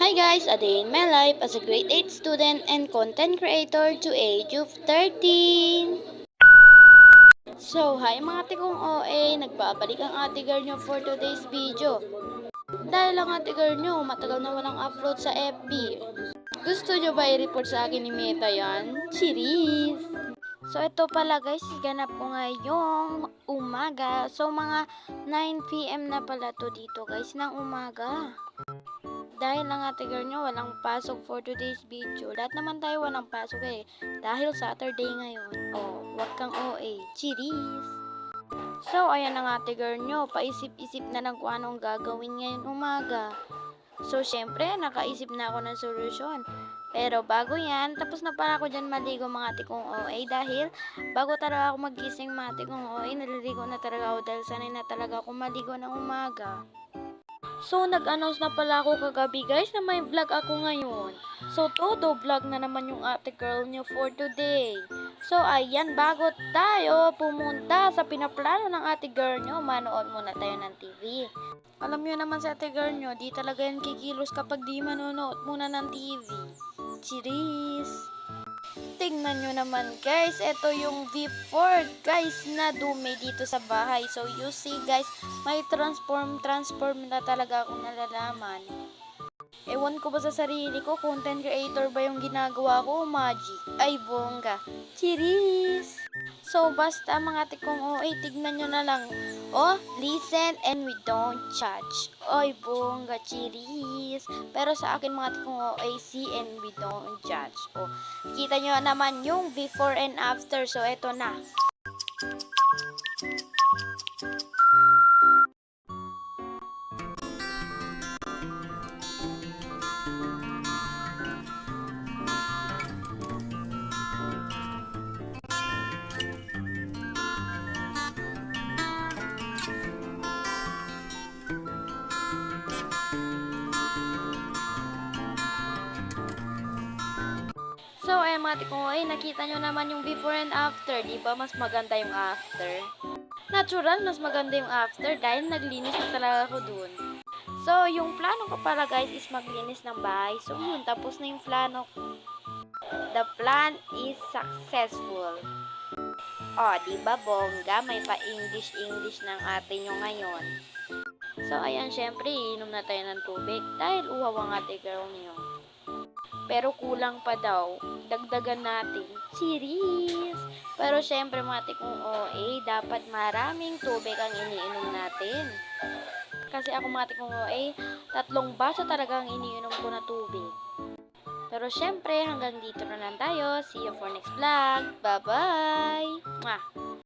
Hi guys, a day in my life as a grade 8 student and content creator to age of 13. So, hi mga tikong OA, nagbabalik ang ate girl nyo for today's video. Dahil ang ate girl nyo, matagal na walang upload sa FB. Gusto nyo ba i-report sa akin ni Meta yan? Cheers! So, ito pala guys, ganap ko ngayong umaga. So, mga 9 PM na pala to dito guys, ng umaga. Dahil ang ate girl nyo walang pasok for today's video. Lahat naman tayo walang pasok eh. Dahil Saturday ngayon. Oh, wag kang OA. Cheers! So, ayan ang ate girl nyo. Paisip-isip na lang kung anong gagawin ngayon umaga. So, syempre, nakaisip na ako ng solusyon. Pero bago yan, tapos na pala ako dyan maligo mga ate kong OA dahil bago talaga ako magising mga ate kong OA, naliligo na talaga ako dahil sanay na talaga ako maligo ng umaga. So, nag-announce na pala ako kagabi guys na may vlog ako ngayon. So, todo vlog na naman yung ate girl nyo for today. So, ayan, bago tayo pumunta sa pinaplano ng ate girl nyo, manood muna tayo ng TV. Alam nyo naman sa ate girl nyo, di talaga yan kikilos kapag di manonood muna ng TV. Cheers! Tingnan nyo naman guys, ito yung V4 guys na dumi dito sa bahay. So you see guys, may transform na talaga akong nalalaman. Ewan ko ba sa sarili ko, content creator ba yung ginagawa ko o magic? Ay bongga. Cheers! So basta mga tikong OA, tignan nyo na lang. Oh, listen and we don't judge. Oy bongga, cheers! Pero sa akin mga tikong OA, see and we don't judge. Oh, kita nyo naman yung before and after. So eto na. So, ayan mga tikong OA, nakita nyo naman yung before and after. Diba mas maganda yung after? Natural, mas maganda yung after dahil naglinis na talaga ako dun. So, yung plano ko pala guys is maglinis ng bahay. So, yun, tapos na yung plano ko. The plan is successful. Oh, diba bongga? May pa-English ng ate nyo ngayon. So, ayan, syempre, inom na tayo ng tubig dahil uhaw ang ate girl nyo. Pero kulang pa daw. Dagdagan natin. Cheers! Pero syempre, mga tikong OA, dapat maraming tubig ang iniinom natin. Kasi ako mga tikong OA, 3 baso talaga ang iniinom ko na tubig. Pero syempre, hanggang dito na lang tayo. See you for next vlog. Bye-bye! Mwah!